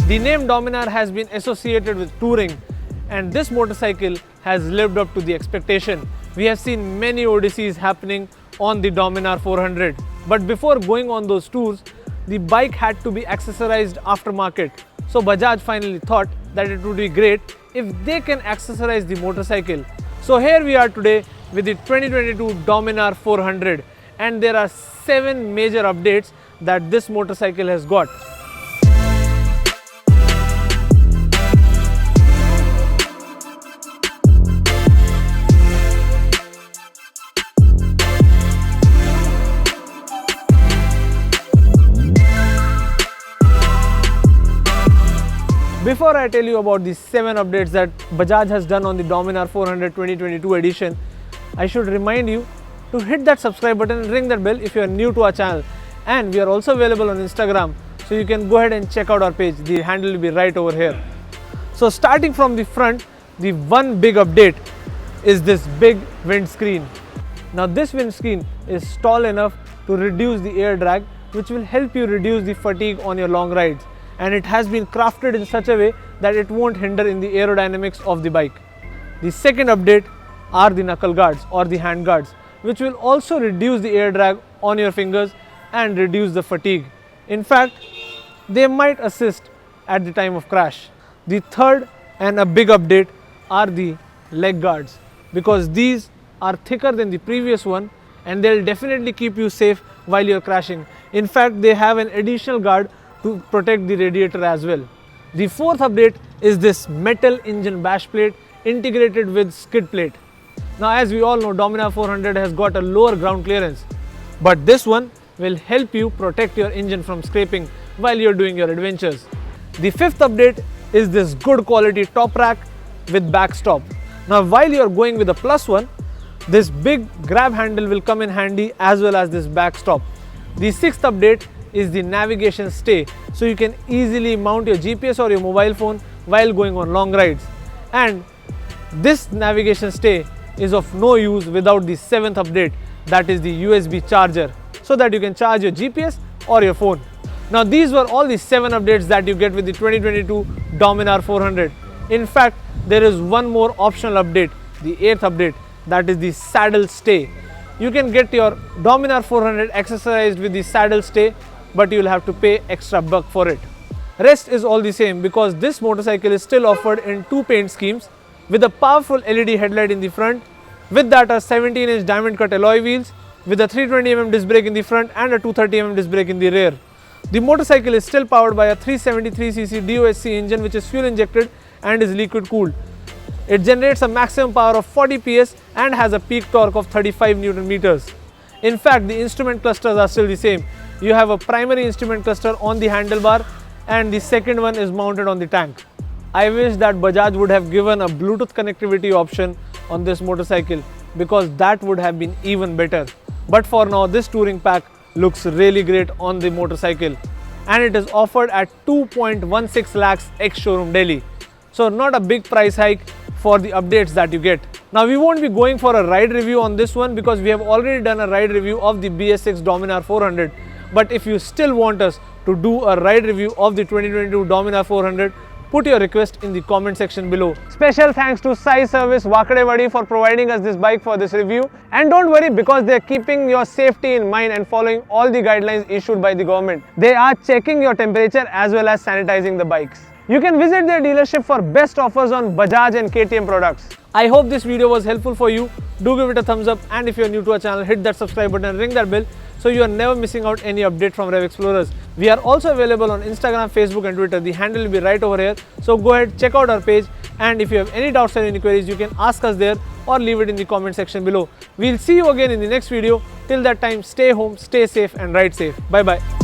The name Dominar has been associated with touring, and this motorcycle has lived up to the expectation. We have seen many odysseys happening on the Dominar 400. But before going on those tours, the bike had to be accessorized aftermarket. So Bajaj finally thought that it would be great if they can accessorize the motorcycle. So here we are today with the 2022 Dominar 400, and there are 7 major updates that this motorcycle has got. Before I tell you about the 7 updates that Bajaj has done on the Dominar 400 2022 edition, I should remind you to hit that subscribe button and ring that bell if you are new to our channel. And we are also available on Instagram, so you can go ahead and check out our page. The handle will be right over here. So starting from the front, the one big update is this big windscreen. Now this windscreen is tall enough to reduce the air drag, which will help you reduce the fatigue on your long rides. And it has been crafted in such a way that it won't hinder in the aerodynamics of the bike. The second update are the knuckle guards or the hand guards, which will also reduce the air drag on your fingers and reduce the fatigue. In fact, they might assist at the time of crash. The third and a big update are the leg guards, because these are thicker than the previous one and they'll definitely keep you safe while you're crashing. In fact, they have an additional guard to protect the radiator as well. The fourth update is this metal engine bash plate integrated with skid plate. Now as we all know, Dominar 400 has got a lower ground clearance, but this one will help you protect your engine from scraping while you're doing your adventures. The fifth update is this good quality top rack with backstop. Now while you're going with the plus one, this big grab handle will come in handy as well as this backstop. The sixth update is the navigation stay, so you can easily mount your GPS or your mobile phone while going on long rides. And this navigation stay is of no use without the 7th update, that is the USB charger, so that you can charge your GPS or your phone. Now these were all the 7 updates that you get with the 2022 Dominar 400. In fact, there is one more optional update, the 8th update, that is the saddle stay. You can get your Dominar 400 accessorized with the saddle stay, but you will have to pay extra buck for it. Rest is all the same, because this motorcycle is still offered in 2 paint schemes with a powerful LED headlight in the front. With that are 17-inch diamond cut alloy wheels with a 320mm disc brake in the front and a 230mm disc brake in the rear. The motorcycle is still powered by a 373cc DOHC engine, which is fuel injected and is liquid cooled. It generates a maximum power of 40 PS and has a peak torque of 35 Newton meters. In fact, the instrument clusters are still the same. You have a primary instrument cluster on the handlebar and the second one is mounted on the tank. I wish that Bajaj would have given a Bluetooth connectivity option on this motorcycle, because that would have been even better. But for now, this touring pack looks really great on the motorcycle, and it is offered at 2.16 lakhs ex-showroom Delhi. So not a big price hike for the updates that you get. Now we won't be going for a ride review on this one, because we have already done a ride review of the BS6 Dominar 400. But if you still want us to do a ride review of the 2022 Dominar 400, put your request in the comment section below. Special thanks to Sai Service Wakadewadi for providing us this bike for this review. And don't worry, because they are keeping your safety in mind and following all the guidelines issued by the government. They are checking your temperature as well as sanitizing the bikes. You can visit their dealership for best offers on Bajaj and KTM products. I hope this video was helpful for you. Do give it a thumbs up, and if you are new to our channel, hit that subscribe button and ring that bell, so you are never missing out any update from Rev Explorers. We are also available on Instagram, Facebook and Twitter. The handle will be right over here. So go ahead, check out our page, and if you have any doubts or any queries, you can ask us there or leave it in the comment section below. We'll see you again in the next video. Till that time, stay home, stay safe and ride safe. Bye bye.